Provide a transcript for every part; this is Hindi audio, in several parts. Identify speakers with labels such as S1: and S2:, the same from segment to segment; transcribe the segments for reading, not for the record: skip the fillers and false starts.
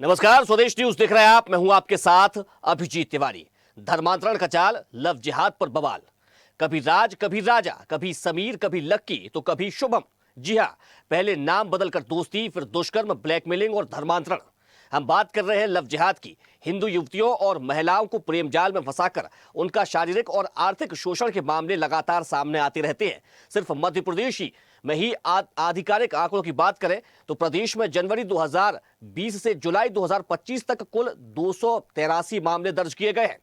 S1: नमस्कार, स्वदेश न्यूज देख रहे हैं आप। मैं हूं आपके साथ अभिजीत तिवारी। धर्मांतरण का चाल, लव जिहाद पर बवाल। कभी राज, कभी राजा, कभी समीर, कभी लक्की, तो कभी शुभम। जी हां, पहले नाम बदलकर दोस्ती, फिर दुष्कर्म, ब्लैकमेलिंग और धर्मांतरण। हम बात कर रहे हैं लव जिहाद की। हिंदू युवतियों और महिलाओं को प्रेम जाल में फंसाकर उनका शारीरिक और आर्थिक शोषण के मामले लगातार सामने आते रहते हैं। सिर्फ मध्य प्रदेश ही में ही आधिकारिक आंकड़ों की बात करें तो प्रदेश में जनवरी 2020 से जुलाई 2025 तक कुल 283 मामले दर्ज किए गए हैं।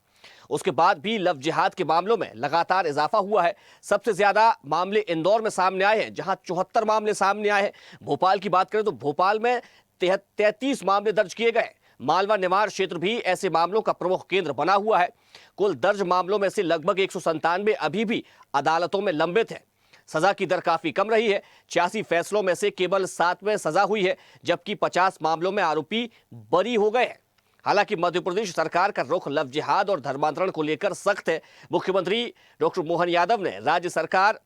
S1: उसके बाद भी लव जिहाद के मामलों में लगातार इजाफा हुआ है। सबसे ज्यादा मामले इंदौर में सामने आए हैं, जहां 74 मामले सामने आए हैं। भोपाल की बात करें तो भोपाल में 33 मामले दर्ज किए गए। मालवा निवाड़ क्षेत्र भी ऐसे मामलों का प्रमुख केंद्र बना हुआ है। कुल दर्ज मामलों में से लगभग 197 अभी भी अदालतों में लंबित है। सजा की दर काफी कम रही है। 86 फैसलों में से केवल 7 में सजा हुई है, जबकि 50 मामलों में आरोपी बरी हो गए हैं। हालांकि मध्य प्रदेश सरकार का रुख लव जिहाद और धर्मांतरण को लेकर सख्त है। मुख्यमंत्री डॉक्टर मोहन यादव ने राज्य सरकार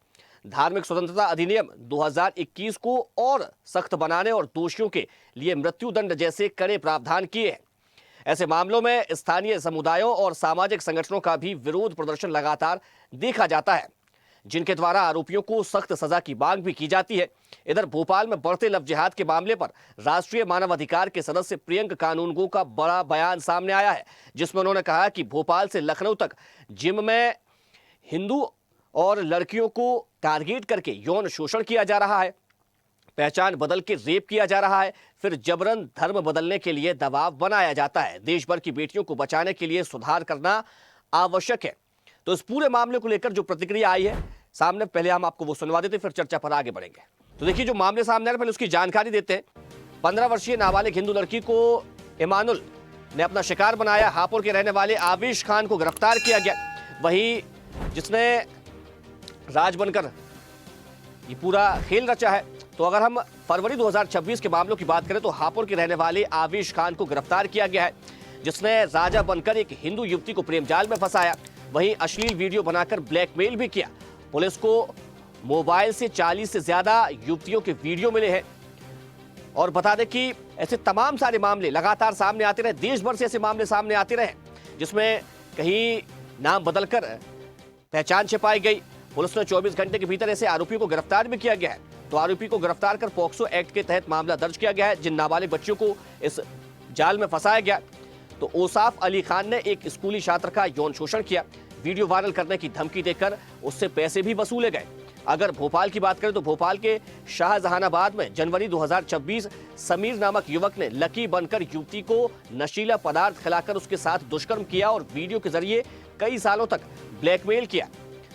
S1: धार्मिक स्वतंत्रता अधिनियम 2021 को और सख्त बनाने और दोषियों के लिए मृत्युदंड जैसे कड़े प्रावधान किए हैं। ऐसे मामलों में स्थानीय समुदायों और सामाजिक संगठनों का भी विरोध प्रदर्शन लगातार देखा जाता है, जिनके द्वारा आरोपियों को सख्त सजा की मांग भी की जाती है। इधर भोपाल में बढ़ते लव जिहाद के मामले पर राष्ट्रीय मानवाधिकार के सदस्य प्रियंक कानूनगो का बड़ा बयान सामने आया है, जिसमें उन्होंने कहा कि भोपाल से लखनऊ तक जिम में हिंदू और लड़कियों को टारगेट करके यौन शोषण किया जा रहा है, पहचान बदल के रेप किया जा रहा है, फिर जबरन धर्म बदलने के लिए दबाव बनाया जाता है। देश भर की बेटियों को बचाने के लिए सुधार करना आवश्यक है। तो इस पूरे मामले को लेकर जो प्रतिक्रिया आई है सामने, पहले हम आपको वो सुनवा देते, फिर चर्चा पर आगे बढ़ेंगे। तो देखिए, जो मामले सामने आ रहे हैं, पहले उसकी जानकारी देते हैं। 15 वर्षीय नाबालिग हिंदू लड़की को इमानुल ने अपना शिकार बनाया। हापुड़ के रहने वाले आविश खान को गिरफ्तार किया गया। वही जिसने राज बनकर ये पूरा खेल रचा है। तो अगर हम फरवरी 2026 के मामलों की बात करें तो हापुड़ के रहने वाले आविश खान को गिरफ्तार किया गया है, जिसने राजा बनकर एक हिंदू युवती को प्रेम जाल में फंसाया। वहीं अश्लील वीडियो बनाकर ब्लैकमेल भी किया। पुलिस को मोबाइल से 40 से ज्यादा युवतियों के वीडियो मिले हैं। और बता दें कि ऐसे तमाम सारे मामले लगातार सामने आते रहे। देश भर से ऐसे मामले सामने आते रहे, जिसमें कहीं नाम बदलकर पहचान छिपाई गई। पुलिस ने 24 घंटे के भीतर ऐसे आरोपियों को गिरफ्तार भी किया गया है। तो आरोपी को गिरफ्तार कर पॉक्सो एक्ट के तहत मामला दर्ज किया गया है। जिन नाबालिग बच्चियों को इस जाल में फंसाया गया, तो ओसाफ अली खान ने एक स्कूली छात्र का यौन शोषण किया। वीडियो वायरल करने की धमकी देकर उससे पैसे भी वसूले गए। अगर भोपाल की बात करें तो भोपाल के शाहजहानाबाद में जनवरी 2026 समीर नामक युवक ने लकी बनकर युवती को नशीला पदार्थ खिलाकर उसके साथ दुष्कर्म किया और वीडियो के जरिए कई सालों तक ब्लैकमेल किया।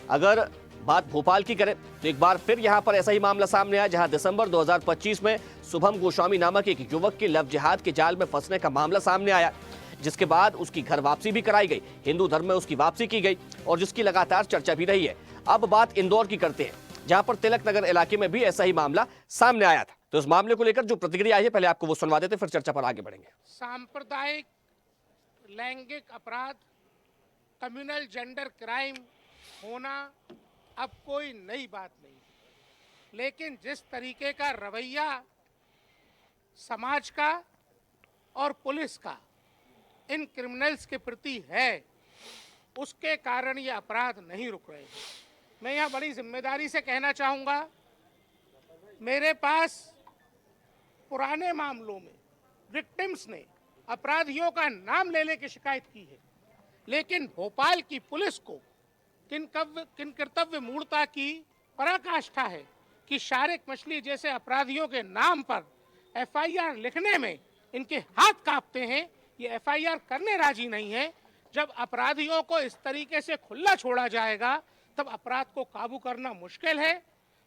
S1: अगर बात भोपाल की करें तो एक बार फिर यहां पर ऐसा ही मामला सामने आया, जहां दिसंबर 2025 में शुभम गोस्वामी नामक एक युवक के लव जिहाद के जाल में फंसने का मामला सामने आया, जिसके बाद उसकी घर वापसी भी कराई गई। हिंदू धर्म में उसकी वापसी की गई और जिसकी लगातार चर्चा भी रही है। अब बात इंदौर की करते हैं, जहां पर तिलक नगर इलाके में भी ऐसा ही मामला सामने आया था। तो इस मामले को लेकर जो प्रतिक्रिया आई है, पहले आपको वो सुनवा देते, फिर चर्चा पर आगे बढ़ेंगे।
S2: सांप्रदायिक लैंगिक अपराध, कम्युनल जेंडर क्राइम होना अब कोई नई बात नहीं, लेकिन जिस तरीके का रवैया समाज का और पुलिस का इन क्रिमिनल्स के प्रति है, उसके कारण ये अपराध नहीं रुक रहे। मैं यहाँ बड़ी जिम्मेदारी से कहना चाहूँगा, मेरे पास पुराने मामलों में विक्टिम्स ने अपराधियों का नाम ले लेकर शिकायत की है, लेकिन भोपाल की पुलिस को किन कर्तव्य मूर्ता की पराकाष्ठा है कि शारिक मछली जैसे अपराधियों के नाम पर एफआईआर लिखने में इनके हाथ कांपते हैं। ये एफआईआर करने राजी नहीं है। जब अपराधियों को इस तरीके से खुला छोड़ा जाएगा, तब अपराध को काबू करना मुश्किल है।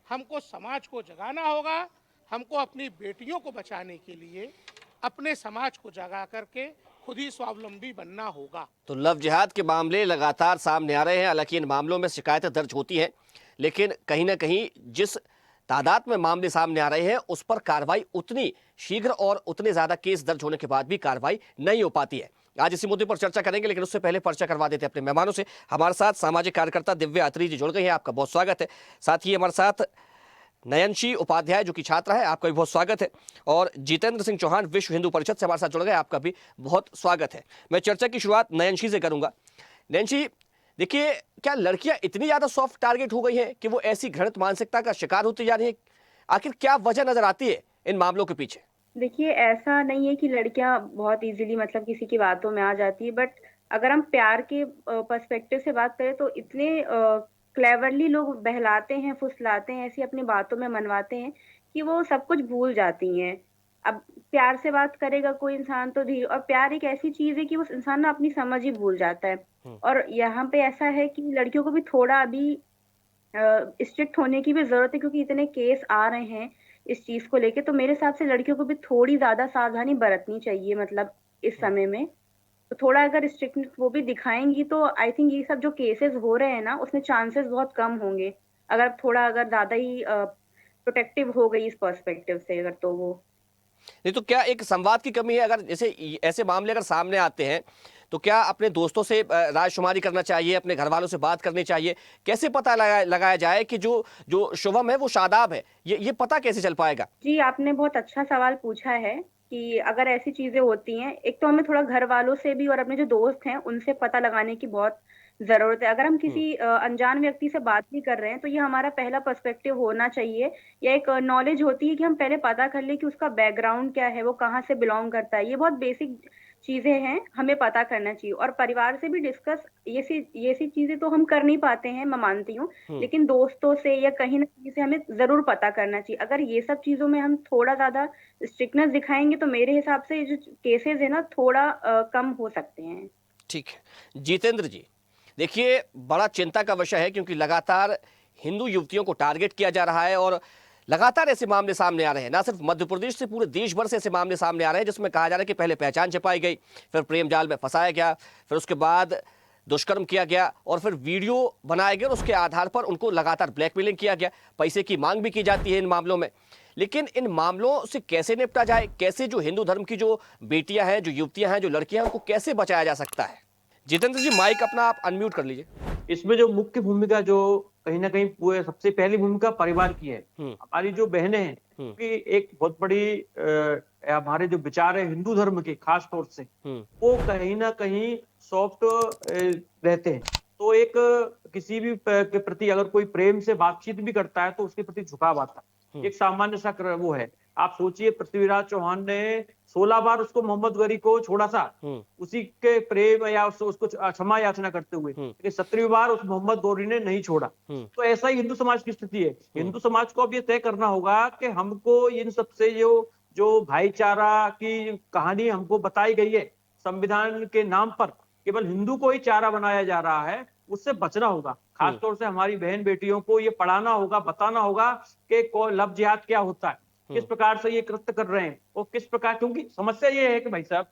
S2: हमको समाज को जगाना होगा। हमको अपनी बेटियों को बचाने के लिए अपने समाज को जगा करके खुद ही स्वावलंबी बनना होगा।
S1: तो लव जिहाद के मामले लगातार सामने आ रहे हैं। हालांकि इन मामलों में शिकायतें दर्ज होती हैं, लेकिन कहीं ना कहीं जिस तादाद में मामले सामने आ रहे हैं उस पर कार्रवाई उतनी शीघ्र और उतने ज्यादा केस दर्ज होने के बाद भी कार्रवाई नहीं हो पाती है। आज इसी मुद्दे पर चर्चा करेंगे, लेकिन उससे पहले परिचय करवा देते हैं अपने मेहमानों से। हमारे साथ सामाजिक कार्यकर्ता दिव्या अत्री जी जुड़ गई हैं। आपका बहुत स्वागत है। साथ ही हमारे साथ नयनशी उपाध्याय जो कि छात्रा है, आपका भी बहुत स्वागत है। और जितेंद्र सिंह चौहान विश्व हिंदू परिषद से हमारे साथ जुड़ गए, आपका भी बहुत स्वागत है। मैं चर्चा की शुरुआत नयनशी से करूंगा। नयनशी, देखिए, क्या लड़कियां इतनी ज्यादा सॉफ्ट टारगेट हो गई हैं कि वो ऐसी घृणित मानसिकता का शिकार होती जा रही है? आखिर क्या वजह नजर आती है इन मामलों के पीछे?
S3: देखिए, ऐसा नहीं है कि लड़कियां बहुत इजीली मतलब किसी की बातों में आ जाती है, बट अगर हम प्यार के पर्सपेक्टिव से बात करें तो इतने क्लेवरली लोग बहलाते हैं, फुसलाते हैं, ऐसी अपनी बातों में मनवाते हैं कि वो सब कुछ भूल जाती हैं। अब प्यार से बात करेगा कोई इंसान तो धीरे, और प्यार एक ऐसी चीज है कि उस इंसान ना अपनी समझ ही भूल जाता है। और यहाँ पे ऐसा है कि लड़कियों को भी थोड़ा अभी स्ट्रिक्ट होने की भी जरूरत है, क्योंकि इतने केस आ रहे हैं इस चीज को लेके। तो मेरे हिसाब से लड़कियों को भी थोड़ी ज्यादा सावधानी बरतनी चाहिए, मतलब इस समय में। तो थोड़ा अगर स्ट्रिक्ट वो भी दिखाएंगी तो आई थिंक ये सब जो केसेस हो रहे हैं ना, उसमें चांसेस बहुत कम होंगे, अगर थोड़ा अगर ज्यादा ही प्रोटेक्टिव हो गई इस पर्सपेक्टिव से अगर, तो वो।
S1: नहीं तो क्या एक संवाद की कमी है? अगर जैसे ऐसे मामले अगर सामने आते हैं तो क्या अपने दोस्तों से रायशुमारी करना चाहिए, अपने घर वालों से बात करनी चाहिए? कैसे पता लगाया जाए कि जो जो शुभम है वो शादाब है? ये पता कैसे चल पाएगा?
S3: जी, आपने बहुत अच्छा सवाल पूछा है कि अगर ऐसी चीजें होती हैं, एक तो हमें थोड़ा घर वालों से भी और अपने जो दोस्त हैं उनसे पता लगाने की बहुत जरूरत है। अगर हम किसी अनजान व्यक्ति से बात भी कर रहे हैं तो ये हमारा पहला पर्सपेक्टिव होना चाहिए, या एक नॉलेज होती है कि हम पहले पता कर ले कि उसका बैकग्राउंड क्या है, वो कहाँ से बिलोंग करता है। ये बहुत बेसिक चीजें हैं, हमें पता करना चाहिए। और परिवार से भी डिस्कस, ये सी चीजें तो हम कर नहीं पाते हैं, मैं मानती हूँ, लेकिन दोस्तों से या कहीं ना कहीं से हमें जरूर पता करना चाहिए। अगर ये सब चीजों में हम थोड़ा ज्यादा स्ट्रिक्टनेस दिखाएंगे तो मेरे हिसाब से ये जो केसेस है ना, थोड़ा कम हो सकते हैं।
S1: ठीक है जितेंद्र जी, देखिए, बड़ा चिंता का विषय है क्योंकि लगातार हिंदू युवतियों को टारगेट किया जा रहा है और लगातार ऐसे मामले सामने आ रहे हैं। ना सिर्फ मध्य प्रदेश से, पूरे देश भर से ऐसे मामले सामने आ रहे हैं जिसमें कहा जा रहा है कि पहले पहचान छिपाई गई, फिर प्रेम जाल में फंसाया गया, फिर उसके बाद दुष्कर्म किया गया और फिर वीडियो बनाए गए और उसके आधार पर उनको लगातार ब्लैकमेलिंग किया गया। पैसे की मांग भी की जाती है इन मामलों में। लेकिन इन मामलों से कैसे निपटा जाए? कैसे जो हिंदू धर्म की जो बेटियां हैं, जो युवतियां हैं, जो लड़कियां हैं, उनको कैसे बचाया जा सकता है? जितेंद्र जी, माइक अपना आप अनम्यूट कर लीजिए।
S4: इसमें जो मुख्य भूमिका जो कहीं ना कहीं वो सबसे पहली भूमिका परिवार की है। हमारी जो बहनें हैं कि एक बहुत बड़ी हमारे जो विचार है हिंदू धर्म के, खास तौर से वो कहीं ना कहीं सॉफ्ट रहते हैं। तो एक किसी भी के प्रति अगर कोई प्रेम से बातचीत भी करता है तो उसके प्रति झुकाव आता है। एक सामान्य सा वो है। आप सोचिए, पृथ्वीराज चौहान ने 16 बार उसको मोहम्मद गौरी को छोड़ा सा, उसी के प्रेम या उसको क्षमा याचना करते हुए, लेकिन 17वीं बार उस मोहम्मद गौरी ने नहीं छोड़ा। तो ऐसा ही हिंदू समाज की स्थिति है। हिंदू समाज को अब ये तय करना होगा कि हमको इन सबसे जो भाईचारा की कहानी हमको बताई गई है संविधान के नाम पर, केवल हिंदू को ही चारा बनाया जा रहा है, उससे बचना होगा। खासतौर से हमारी बहन बेटियों को ये पढ़ाना होगा, बताना होगा कि लव जिहाद क्या होता है, किस प्रकार से ये कृत्य कर रहे हैं और किस प्रकार। क्योंकि समस्या ये है कि भाई साहब,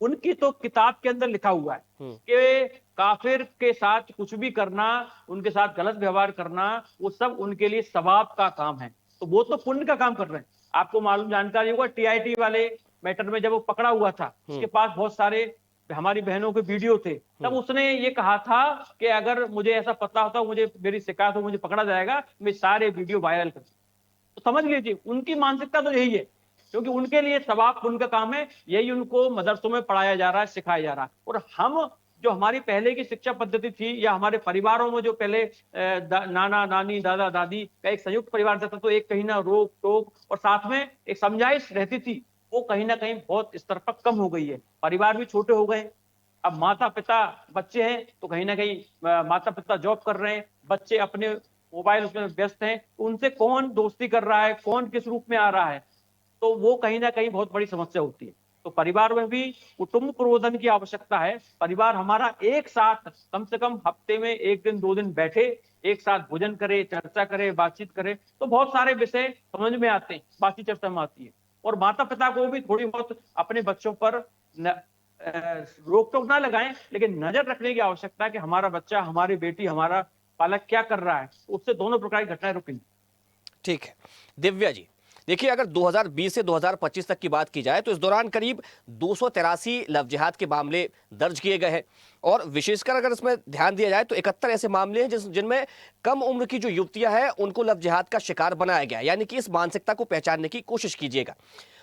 S4: उनकी तो किताब के अंदर लिखा हुआ है कि काफिर के साथ कुछ भी करना, उनके साथ गलत व्यवहार करना, वो सब उनके लिए सवाब का काम है। तो वो तो पुण्य का काम कर रहे हैं। आपको मालूम, जानकारी होगा, टीआईटी वाले मैटर में जब वो पकड़ा हुआ था, उसके पास बहुत सारे हमारी बहनों के वीडियो थे। तब उसने ये कहा था कि अगर मुझे ऐसा पता होता, मुझे मेरी शिकायत हो, मुझे पकड़ा जाएगा, मैं सारे वीडियो वायरल कर। तो समझ लीजिए उनकी मानसिकता तो यही है, क्योंकि उनके लिए सवाब पुण्य का काम है। यही उनको मदरसों में पढ़ाया जा रहा है, सिखाया जा रहा है। और हम जो हमारी पहले की शिक्षा पद्धति थी, या हमारे परिवारों में जो पहले नाना नानी दादा दादी का एक संयुक्त परिवार था, तो एक कहीं ना रोक टोक और साथ में एक समझाइश रहती थी, वो कहीं ना कहीं बहुत स्तर पर कम हो गई है। परिवार भी छोटे हो गए। अब माता पिता बच्चे हैं तो कहीं ना कहीं माता पिता जॉब कर रहे हैं, बच्चे अपने मोबाइल उसमें व्यस्त हैं, उनसे कौन दोस्ती कर रहा है, कौन किस रूप में आ रहा है, तो वो कहीं ना कहीं बहुत बड़ी समस्या होती है। तो परिवार में भी कुटुंब प्रबोधन की आवश्यकता है। परिवार हमारा एक साथ कम से कम हफ्ते में 1 दिन 2 दिन बैठे, एक साथ भोजन करे, चर्चा करे, बातचीत करे, तो बहुत सारे विषय समझ में आते हैं, बातचीत चर्चा में आती है। और माता पिता को भी थोड़ी बहुत अपने बच्चों पर रोक टोक ना लगाएं, लेकिन नजर रखने की आवश्यकता है कि हमारा बच्चा, हमारी बेटी, हमारा पालक क्या कर रहा है, उससे दोनों प्रकार की घटनाएं रुकेंगी।
S1: ठीक है दिव्या जी, देखिए, अगर 2020 से 2025 तक की बात की जाए तो इस दौरान करीब 283 लव जिहाद के मामले दर्ज किए गए हैं। और विशेषकर अगर इसमें ध्यान दिया जाए तो 71 ऐसे मामले हैं जिनमें कम उम्र की जो युवतियां हैं उनको लव जिहाद का शिकार बनाया गया, यानी कि इस मानसिकता को पहचानने की कोशिश कीजिएगा।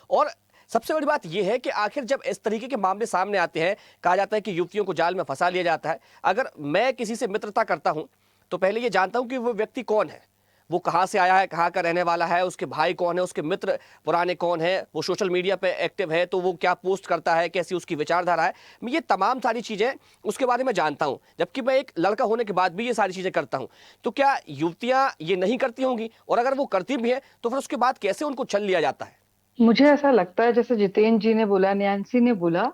S1: और सबसे बड़ी बात यह है कि आखिर जब इस तरीके के मामले सामने आते हैं, कहा जाता है कि युवतियों को जाल में फंसा लिया जाता है। अगर मैं किसी से मित्रता करता हूं तो पहले ये जानता हूं कि वो व्यक्ति कौन है, वो कहाँ से आया है, कहाँ का रहने वाला है, उसके भाई कौन है, उसके मित्र पुराने कौन है, वो सोशल मीडिया पे एक्टिव है तो वो क्या पोस्ट करता है, कैसी उसकी विचारधारा है। मैं ये तमाम सारी चीज़ें उसके बारे में जानता हूँ, जबकि मैं एक लड़का होने के बाद भी ये सारी चीज़ें करता हूँ। तो क्या युवतियाँ ये नहीं करती होंगी? और अगर वो करती भी हैं तो फिर उसके बाद कैसे उनको छल लिया जाता है?
S5: मुझे ऐसा लगता है, जैसे जितेंद्र जी ने बोला, नैन्सी ने बोला,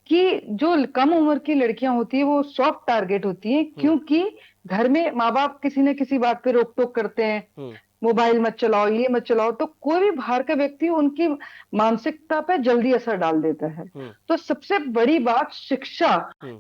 S5: कि जो कम उम्र की लड़कियां होती है वो सॉफ्ट टारगेट होती हैं, क्योंकि घर में माँ बाप किसी न किसी बात पे रोक टोक करते हैं, मोबाइल मत चलाओ, ये मत चलाओ, तो कोई भी बाहर का व्यक्ति उनकी मानसिकता पे जल्दी असर डाल देता है। तो सबसे बड़ी बात शिक्षा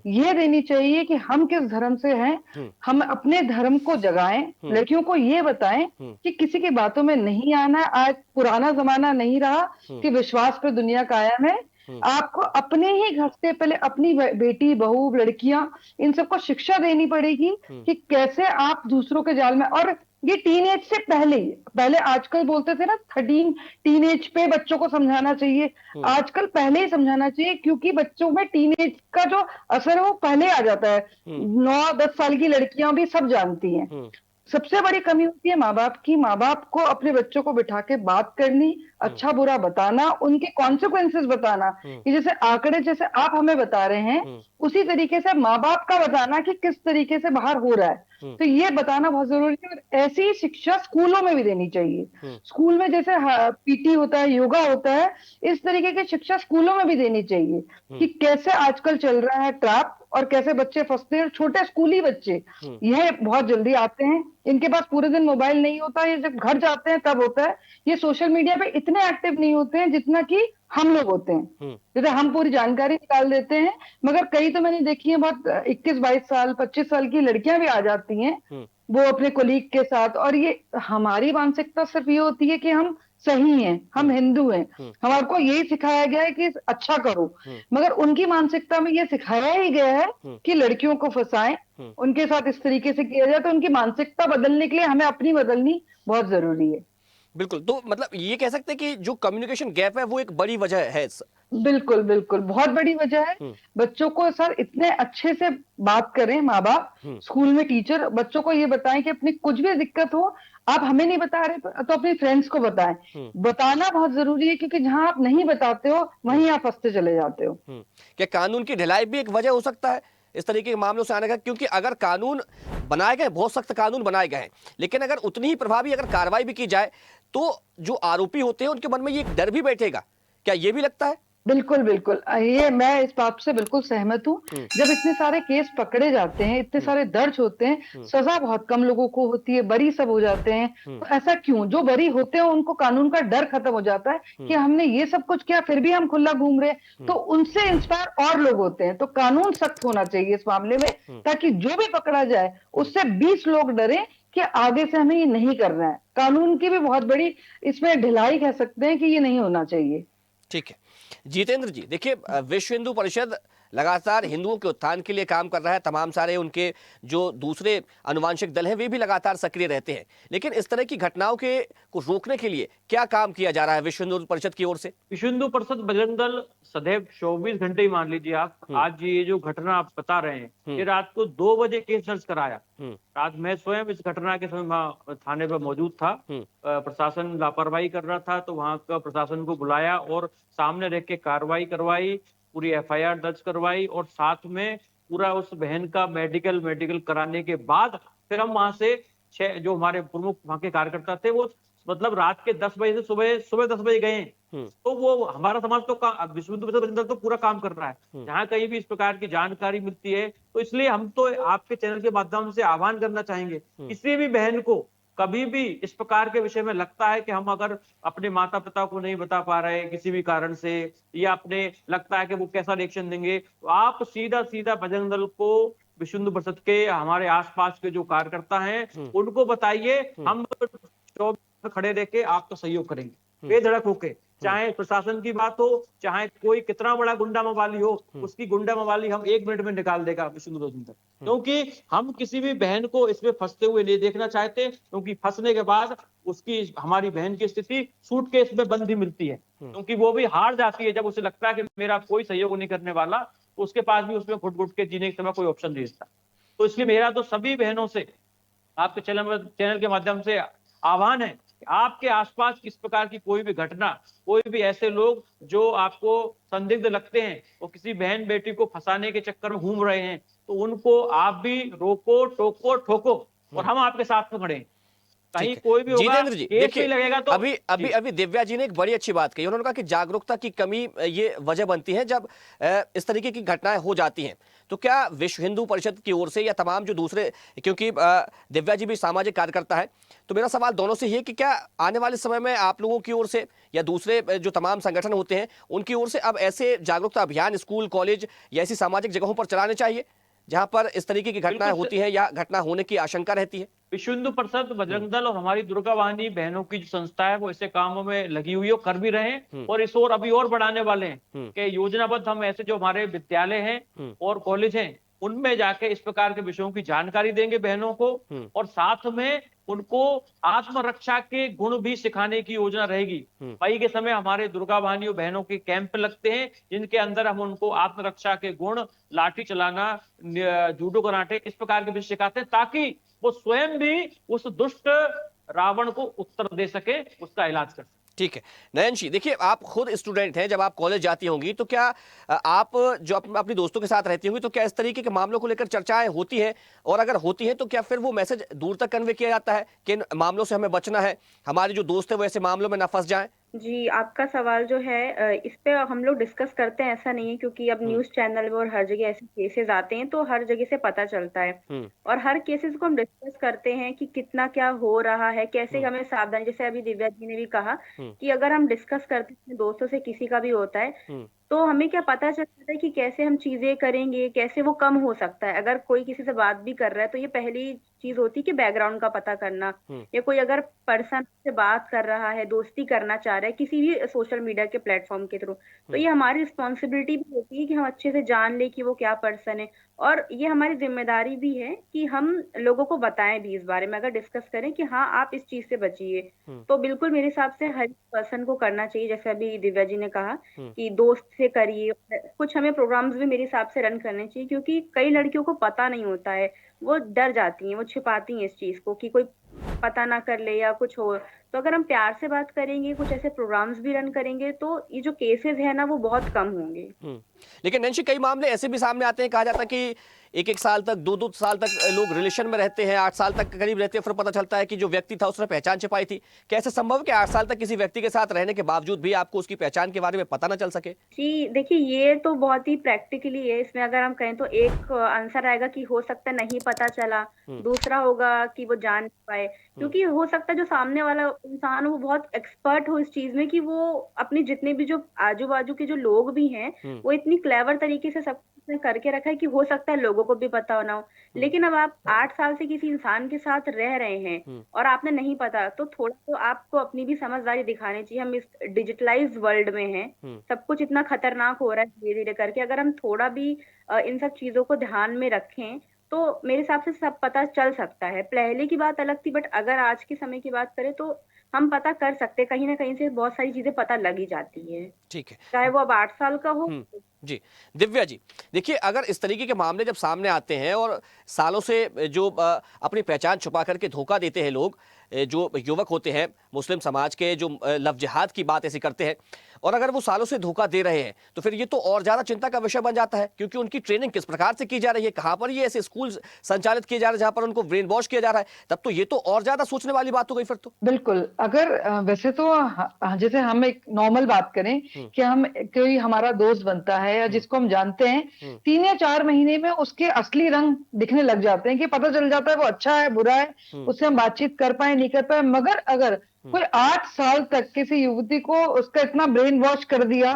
S5: ये देनी चाहिए कि हम किस धर्म से हैं, हम अपने धर्म को जगाएं, लड़कियों को ये बताएं कि किसी की बातों में नहीं आना। आज पुराना जमाना नहीं रहा कि विश्वास पे दुनिया कायम है। आपको अपने ही घर से पहले अपनी बेटी, बहू, लड़कियां, इन सबको शिक्षा देनी पड़ेगी कि कैसे आप दूसरों के जाल में, और ये टीनेज से पहले आजकल बोलते थे ना 13 टीनेज पे बच्चों को समझाना चाहिए, आजकल पहले ही समझाना चाहिए, क्योंकि बच्चों में टीनेज का जो असर है वो पहले आ जाता है। 9-10 साल की लड़कियां भी सब जानती हैं। सबसे बड़ी कमी होती है माँ बाप की। माँ बाप को अपने बच्चों को बिठा के बात करनी, अच्छा बुरा बताना, उनके कॉन्सिक्वेंसेस बताना, कि जैसे आंकड़े जैसे आप हमें बता रहे हैं उसी तरीके से माँ बाप का बताना कि किस तरीके से बाहर हो रहा है। तो ये बताना बहुत जरूरी है। और ऐसी ही शिक्षा स्कूलों में भी देनी चाहिए। स्कूल में जैसे पीटी होता है, योगा होता है, इस तरीके की शिक्षा स्कूलों में भी देनी चाहिए कि कैसे आजकल चल रहा है ट्रैप और कैसे बच्चे फंसते हैं। छोटे स्कूली बच्चे ये बहुत जल्दी आते हैं, इनके पास पूरे दिन मोबाइल नहीं होता, ये जब घर जाते हैं तब होता है। ये सोशल मीडिया पे इतने एक्टिव नहीं होते हैं जितना कि हम लोग होते हैं। जैसे हम पूरी जानकारी निकाल देते हैं, मगर कई तो मैंने देखी है बहुत 21-22 साल 25 साल की लड़कियां भी आ जाती हैं वो अपने कोलीग के साथ। और ये हमारी मानसिकता सिर्फ ये होती है कि हम सही हैं, हम हिंदू हैं, हमारे को यही सिखाया गया है कि अच्छा करो, मगर उनकी मानसिकता में ये सिखाया ही गया है कि लड़कियों को फंसाएं, उनके साथ इस तरीके से किया जाए। तो उनकी मानसिकता बदलने के लिए हमें अपनी बदलनी बहुत जरूरी है।
S1: बिल्कुल, तो मतलब ये कह सकते हैं कि जो कम्युनिकेशन गैप है वो एक बड़ी वजह है।
S5: बिल्कुल बिल्कुल, बहुत बड़ी वजह है। बच्चों को सर इतने अच्छे से बात करें माँ बाप, स्कूल में टीचर बच्चों को ये बताएं कि अपनी कुछ भी दिक्कत हो, आप हमें नहीं बता रहे तो अपने फ्रेंड्स को बताएं। बताना बहुत जरूरी है, क्योंकि जहां आप नहीं बताते हो वहीं आप फंसते चले जाते हो।
S1: क्या कानून की ढिलाई भी एक वजह हो सकता है इस तरीके के मामलों से आने का? क्योंकि अगर कानून बनाए गए, बहुत सख्त कानून बनाए गए हैं, लेकिन अगर उतनी ही प्रभावी अगर कार्रवाई भी की जाए तो जो आरोपी होते हैं उनके मन में ये एक डर भी बैठेगा। क्या ये भी लगता है?
S5: बिल्कुल बिल्कुल, ये मैं इस बात से बिल्कुल सहमत हूँ। जब इतने सारे केस पकड़े जाते हैं, इतने सारे दर्ज होते हैं, सजा बहुत कम लोगों को होती है, बरी सब हो जाते हैं। तो ऐसा क्यों? जो बरी होते हैं उनको कानून का डर खत्म हो जाता है कि हमने ये सब कुछ किया फिर भी हम खुला घूम रहे, तो उनसे इंस्पायर और लोग होते हैं। तो कानून सख्त होना चाहिए इस मामले में, ताकि जो भी पकड़ा जाए उससे 20 लोग डरे कि आगे से हमें ये नहीं करना है। कानून की भी बहुत बड़ी इसमें ढिलाई कह सकते हैं कि ये नहीं होना चाहिए।
S1: ठीक है जितेंद्र जी, देखिए विश्व हिंदू परिषद लगातार हिंदुओं के उत्थान के लिए काम कर रहा है। तमाम सारे उनके जो दूसरे अनुवांशिक दल हैं वे भी लगातार सक्रिय रहते हैं, लेकिन इस तरह की घटनाओं के को रोकने के लिए क्या काम किया जा रहा है विश्व हिंदू परिषद की ओर से? विश्व
S4: हिंदू परिषद बजरंग दल सदैव 24 घंटे ही मान लीजिए आप। आज ये जो घटना आप बता रहे हैं, ये रात को 2 बजे केस दर्ज कराया। रात मैं स्वयं इस घटना के समय वहाँ थाने पर मौजूद था। प्रशासन लापरवाही कर रहा था, तो वहाँ का प्रशासन को बुलाया और सामने रख के कार्रवाई करवाई, पूरी एफआईआर दर्ज करवाई, और साथ में पूरा उस बहन का मेडिकल कराने के बाद फिर हम वहां से 6 जो हमारे प्रमुख वहां के कार्यकर्ता थे, वो मतलब रात के 10 बजे से सुबह 10 बजे गए। तो वो हमारा समाज तो विश्व हिंदू परिषद तो पूरा काम कर रहा है। जहां कहीं भी इस प्रकार की जानकारी मिलती है तो इसलिए हम तो आपके चैनल के माध्यम से आह्वान करना चाहेंगे, किसी भी बहन को कभी भी इस प्रकार के विषय में लगता है कि हम अगर अपने माता पिता को नहीं बता पा रहे किसी भी कारण से, या अपने लगता है कि वो कैसा रिएक्शन देंगे, तो आप सीधा बजरंग दल को, विश्व हिंदू परिषद के हमारे आसपास के जो कार्यकर्ता हैं उनको बताइए, हम खड़े रह के आपका सहयोग करेंगे। बेधड़क होके, चाहे प्रशासन की बात हो, चाहे कोई कितना बड़ा गुंडा मवाली हो, उसकी गुंडा मवाली हम 1 मिनट में निकाल देगा विष्णु तक, क्योंकि हम किसी भी बहन को इसमें फंसते हुए नहीं देखना चाहते, क्योंकि फंसने के बाद उसकी, हमारी बहन की स्थिति सूटकेस में बंद ही मिलती है, क्योंकि वो भी हार जाती है जब उसे लगता है कि मेरा कोई सहयोग नहीं करने वाला, तो उसके पास भी उसमें घुट घुट के जीने के समय कोई ऑप्शन नहीं रहता। तो इसलिए मेरा तो सभी बहनों से आपके चैनल के माध्यम से आह्वान है कि आपके आसपास किस प्रकार की कोई भी घटना, कोई भी ऐसे लोग जो आपको संदिग्ध लगते हैं, वो किसी बहन बेटी को फंसाने के चक्कर में घूम रहे हैं, तो उनको आप भी रोको, टोको, ठोको, और हम आपके साथ में खड़े हैं। कहीं कोई भी होगा,
S1: जितेंद्र जी
S4: केस
S1: देखिए,
S4: भी लगेगा तो
S1: अभी दिव्या जी ने एक बड़ी अच्छी बात कही। उन्होंने कहा कि जागरूकता की कमी ये वजह बनती है जब इस तरीके की घटनाएं हो जाती हैं। तो क्या विश्व हिंदू परिषद की ओर से या तमाम जो दूसरे, क्योंकि दिव्या जी भी सामाजिक कार्यकर्ता है, तो मेरा सवाल दोनों से ये कि क्या आने वाले समय में आप लोगों की ओर से या दूसरे जो तमाम संगठन होते हैं उनकी ओर से अब ऐसे जागरूकता अभियान स्कूल, कॉलेज या ऐसी सामाजिक जगहों पर चलाने चाहिए जहां पर इस तरीके की घटनाएं होती हैं या घटना होने की आशंका रहती है?
S4: विश्व हिंदू परिषद, बजरंग दल और हमारी दुर्गा वाहिनी बहनों की जो संस्था है वो ऐसे कामों में लगी हुई है, कर भी रहे हैं, और इस ओर अभी और बढ़ाने वाले हैं कि योजनाबद्ध हम ऐसे जो हमारे विद्यालय हैं और कॉलेज हैं उनमें जाके इस प्रकार के विषयों की जानकारी देंगे बहनों को, और साथ में उनको आत्मरक्षा के गुण भी सिखाने की योजना रहेगी। मई के समय हमारे दुर्गा वाहिनी बहनों के कैंप लगते हैं जिनके अंदर हम उनको आत्मरक्षा के गुण, लाठी चलाना, जूडो कराटे, इस प्रकार के विषय सिखाते हैं, ताकि वो स्वयं भी उस दुष्ट रावण को उत्तर दे सके, उसका इलाज कर सके।
S1: ठीक है नयन जी, देखिए आप खुद स्टूडेंट हैं, जब आप कॉलेज जाती होंगी तो क्या आप जो अपनी दोस्तों के साथ रहती होंगी तो क्या इस तरीके के मामलों को लेकर चर्चाएं होती हैं, और अगर होती हैं तो क्या फिर वो मैसेज दूर तक कन्वे किया जाता है कि इन मामलों से हमें बचना है, हमारे जो दोस्त है वो ऐसे मामलों में ना फंस जाएं?
S3: जी, आपका सवाल जो है इस पे हम लोग डिस्कस करते हैं, ऐसा नहीं है, क्योंकि अब न्यूज़ चैनल में और हर जगह ऐसे केसेस आते हैं तो हर जगह से पता चलता है, और हर केसेस को हम डिस्कस करते हैं कि कितना क्या हो रहा है, कैसे हमें सावधान, जैसे अभी दिव्या जी ने भी कहा कि अगर हम डिस्कस करते हैं दोस्तों से, किसी का भी होता है, तो हमें क्या पता चलता है कि कैसे हम चीजें करेंगे, कैसे वो कम हो सकता है। अगर कोई किसी से बात भी कर रहा है तो ये पहली चीज होती है कि बैकग्राउंड का पता करना, या कोई अगर पर्सन से बात कर रहा है, दोस्ती करना चाह रहा है किसी भी सोशल मीडिया के प्लेटफॉर्म के थ्रू, तो ये हमारी रिस्पॉन्सिबिलिटी भी होती है कि हम अच्छे से जान ले कि वो क्या पर्सन है, और ये हमारी जिम्मेदारी भी है कि हम लोगों को बताएं भी इस बारे में, अगर डिस्कस करें कि हाँ आप इस चीज से बचिए, तो बिल्कुल मेरे हिसाब से हर पर्सन को करना चाहिए। जैसे अभी दिव्या जी ने कहा कि दोस्त से करिए, कुछ हमें प्रोग्राम्स भी मेरे हिसाब से रन करने चाहिए, क्योंकि कई लड़कियों को पता नहीं होता है, वो डर जाती हैं, वो छिपाती हैं इस चीज को कि कोई पता ना कर ले या कुछ हो। तो अगर हम प्यार से बात करेंगे, कुछ ऐसे प्रोग्राम्स भी रन करेंगे, तो ये जो केसेस है ना वो बहुत कम होंगे।
S1: लेकिन नैन्सी कई मामले ऐसे भी सामने आते हैं, कहा जाता है कि 1-1 साल तक, 2-2 साल तक लोग रिलेशन में रहते हैं, 8 साल तक करीब रहते हैं, फिर पता चलता है कि जो व्यक्ति था उसने पहचान छिपाई थी। कैसे संभव है कि 8 साल तक किसी व्यक्ति के साथ रहने के बावजूद भी आपको उसकी पहचान के बारे में पता ना चल सके?
S3: जी देखिए, ये तो बहुत ही प्रैक्टिकली है। इसमें अगर हम कहें तो एक आंसर आएगा कि हो सकता है नहीं पता चला, दूसरा होगा कि वो जान नहीं पाए, क्योंकि हो सकता है जो सामने वाला इंसान वो बहुत एक्सपर्ट हो इस चीज में कि वो अपने जितने भी जो आजू बाजू के जो लोग भी हैं वो इतनी क्लेवर तरीके से सब ने करके रखा है कि हो सकता है लोगों को भी पता ना हो। लेकिन अब आप 8 साल से किसी इंसान के साथ रह रहे हैं और आपने नहीं पता, तो थोड़ा तो आपको अपनी भी समझदारी दिखानी चाहिए। हम इस डिजिटलाइज्ड वर्ल्ड में हैं, सब कुछ इतना खतरनाक हो रहा है धीरे धीरे करके। अगर हम थोड़ा भी इन सब चीजों को ध्यान में रखें तो मेरे हिसाब से सब पता चल सकता है। पहले की बात अलग थी, बट अगर आज के समय की बात करें तो हम पता कर सकते हैं, कहीं ना कहीं से बहुत सारी चीजें पता लग ही जाती है।
S1: ठीक है,
S3: चाहे वो अब 8 साल का हो।
S1: जी दिव्या जी, देखिए अगर इस तरीके के मामले जब सामने आते हैं और सालों से जो अपनी पहचान छुपा करके धोखा देते हैं लोग, जो युवक होते हैं मुस्लिम समाज के, जो लव जिहाद की बात ऐसी करते हैं, और अगर वो सालों से धोखा दे रहे हैं तो फिर ये तो और ज्यादा चिंता का विषय बन जाता है, क्योंकि उनकी ट्रेनिंग किस प्रकार से की जा रही है, कहां पर ये ऐसे स्कूल संचालित किए जा रहे हैं जहां पर उनको ब्रेन वॉश किया जा रहा है, तब तो ये तो और ज्यादा सोचने वाली बात हो गई फिर तो।
S5: बिल्कुल, अगर वैसे तो जैसे हम एक नॉर्मल बात करें कि हम कोई हमारा दोस्त बनता है या जिसको हम जानते हैं, 3 या 4 महीने में उसके असली रंग दिखने लग जाते हैं, कि पता चल जाता है वो अच्छा है बुरा है, उससे हम बातचीत कर पाए नहीं कर पाए। मगर अगर कोई 8 साल तक किसी युवती को उसका इतना ब्रेन वॉश कर दिया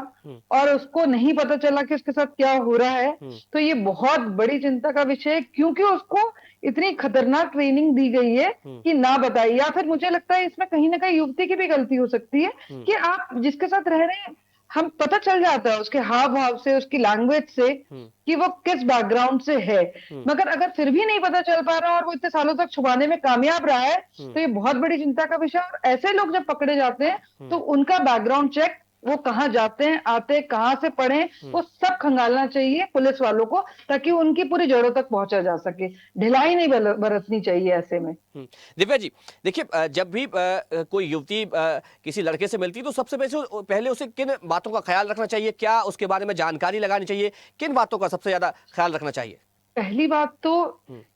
S5: और उसको नहीं पता चला कि उसके साथ क्या हो रहा है, तो ये बहुत बड़ी चिंता का विषय है, क्योंकि उसको इतनी खतरनाक ट्रेनिंग दी गई है कि ना बताइए। या फिर मुझे लगता है इसमें कहीं ना कहीं युवती की भी गलती हो सकती है कि आप जिसके साथ रह रहे हैं, हम पता चल जाता है उसके हाव भाव से, उसकी लैंग्वेज से कि वो किस बैकग्राउंड से है। मगर अगर फिर भी नहीं पता चल पा रहा और वो इतने सालों तक छुपाने में कामयाब रहा है, तो ये बहुत बड़ी चिंता का विषय है। और ऐसे लोग जब पकड़े जाते हैं तो उनका बैकग्राउंड चेक, वो कहाँ जाते हैं, आते कहाँ से पढ़े, वो सब खंगालना चाहिए पुलिस वालों को, ताकि उनकी पूरी जड़ों तक पहुंचा जा सके। ढिलाई नहीं बरतनी चाहिए ऐसे में।
S1: दिव्या जी, देखिए, जब भी कोई युवती किसी लड़के से मिलती है तो सबसे पहले उसे किन बातों का ख्याल रखना चाहिए, क्या उसके बारे में जानकारी लगानी चाहिए, किन बातों का सबसे ज्यादा ख्याल रखना चाहिए?
S5: पहली बात तो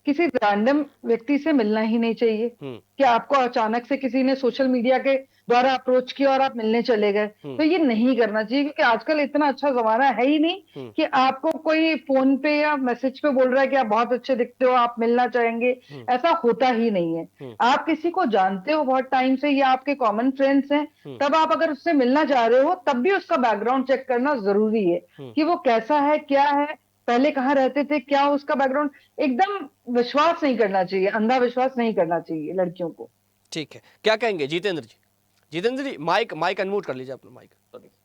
S5: किसी रैंडम व्यक्ति से मिलना ही नहीं चाहिए कि आपको अचानक से किसी ने सोशल मीडिया के द्वारा अप्रोच किया और आप मिलने चले गए, तो ये नहीं करना चाहिए। क्योंकि आजकल इतना अच्छा जमाना है ही नहीं कि आपको कोई फोन पे या मैसेज पे बोल रहा है कि आप बहुत अच्छे दिखते हो, आप मिलना चाहेंगे। ऐसा होता ही नहीं है। आप किसी को जानते हो बहुत टाइम से या आपके कॉमन फ्रेंड्स हैं, तब आप अगर उससे मिलना चाह रहे हो तब भी उसका बैकग्राउंड चेक करना जरूरी है कि वो कैसा है, क्या है, पहले कहाँ रहते थे, क्या उसका बैकग्राउंड। एकदम विश्वास नहीं करना चाहिए, अंधा विश्वास नहीं करना चाहिए लड़कियों को।
S1: ठीक है, क्या कहेंगे जितेंद्र जी? जितेंद्र जी, माइक अनम्यूट कर लीजिए अपना माइक।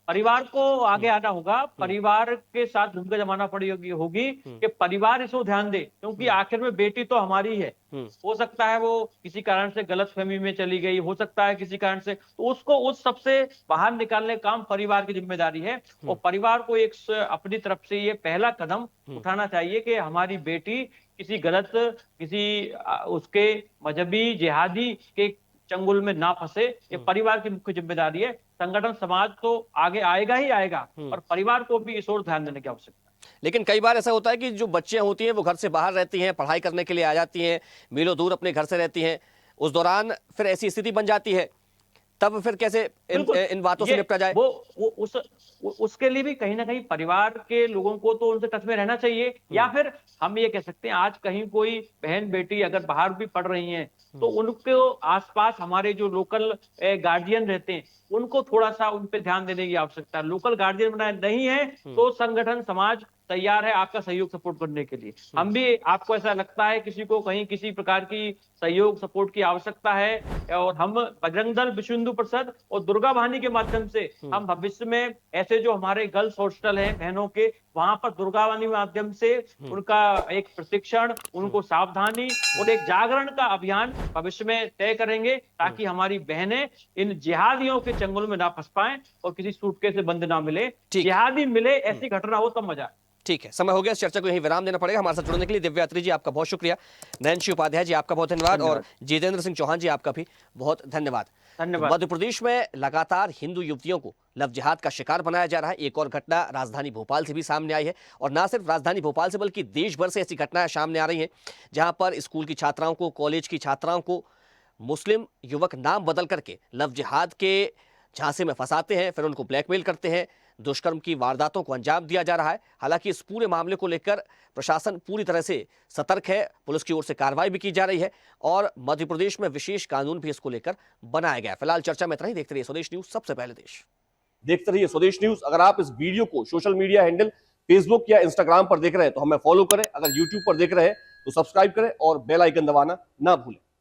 S4: परिवार को आगे आना होगा, परिवार के साथ भूमिका जमाना होगी कि परिवार इसको ध्यान दे, क्योंकि आखिर में बेटी तो हमारी है। हो सकता है वो किसी कारण से गलतफहमी में चली गई, हो सकता है किसी कारण से, तो उसको उस सबसे बाहर निकालने का काम परिवार की जिम्मेदारी है। और परिवार को एक अपनी तरफ से ये पहला कदम उठाना चाहिए कि हमारी बेटी किसी गलत, किसी उसके मजहबी जिहादी के चंगुल में ना फंसे। ये परिवार की मुख्य जिम्मेदारी है। संगठन समाज तो आगे आएगा ही आएगा, और परिवार को भी इस ओर ध्यान देने की आवश्यकता है।
S1: लेकिन कई बार ऐसा होता है कि जो बच्चियां होती हैं वो घर से बाहर रहती हैं, पढ़ाई करने के लिए आ जाती हैं, मीलों दूर अपने घर से रहती हैं, उस दौरान फिर ऐसी स्थिति बन जाती है, तब फिर कैसे इन बातों से निपटा जाए?
S4: उसके लिए भी कहीं ना कहीं परिवार के लोगों को तो उनसे टच में रहना चाहिए। या फिर हम ये कह सकते हैं, आज कहीं कोई बहन बेटी अगर बाहर भी पढ़ रही हैं तो उनके आसपास हमारे जो लोकल गार्जियन रहते हैं उनको थोड़ा सा उन पे ध्यान देने की आवश्यकता है। लोकल गार्जियन बनाए नहीं है तो संगठन समाज तैयार है आपका सहयोग सपोर्ट करने के लिए। हम भी, आपको ऐसा लगता है किसी को कहीं किसी प्रकार की सहयोग सपोर्ट की आवश्यकता है, और हम बजरंग दल, विश्व हिंदू परिषद और दुर्गा वाहिनी के माध्यम से हम भविष्य में ऐसे जो हमारे गर्ल्स हॉस्टल हैं बहनों के, वहां पर दुर्गा वाहिनी के माध्यम से उनका एक प्रशिक्षण, उनको सावधानी और एक जागरण का अभियान भविष्य में तय करेंगे, ताकि हमारी बहनें इन जिहादियों के चंगुल में ना फंस पाएं और किसी सूटकेस से बंद ना मिले। जिहादी मिले, ऐसी घटना हो तब मजा।
S1: ठीक है, समय हो गया, इस चर्चा को यहीं विराम देना पड़ेगा। हमारे साथ जुड़ने के लिए दिव्या अत्री जी आपका बहुत शुक्रिया, नैन्सी उपाध्याय जी आपका बहुत धन्यवाद, और जितेंद्र सिंह चौहान जी आपका भी बहुत धन्यवाद। मध्य प्रदेश में लगातार हिंदू युवतियों को लव जिहाद का शिकार बनाया जा रहा है। एक और घटना राजधानी भोपाल से भी सामने आई है, और ना सिर्फ राजधानी भोपाल से बल्कि देश भर से ऐसी घटनाएं सामने आ रही हैं जहां पर स्कूल की छात्राओं को, कॉलेज की छात्राओं को मुस्लिम युवक नाम बदल करके लव जिहाद के झांसे में फंसाते हैं, फिर उनको ब्लैकमेल करते हैं, दुष्कर्म की वारदातों को अंजाम दिया जा रहा है। हालांकि इस पूरे मामले को लेकर प्रशासन पूरी तरह से सतर्क है, पुलिस की ओर से कार्रवाई भी की जा रही है, और मध्य प्रदेश में विशेष कानून भी इसको लेकर बनाया गया है। फिलहाल चर्चा में इतना ही। देखते रहिए स्वदेश न्यूज, सबसे पहले देश। देखते रहिए स्वदेश न्यूज। अगर आप इस वीडियो को सोशल मीडिया हैंडल फेसबुक या इंस्टाग्राम पर देख रहे हैं तो हमें फॉलो करें, अगर यूट्यूब पर देख रहे हैं तो सब्सक्राइब करें और बेल आइकन दबाना ना भूलें।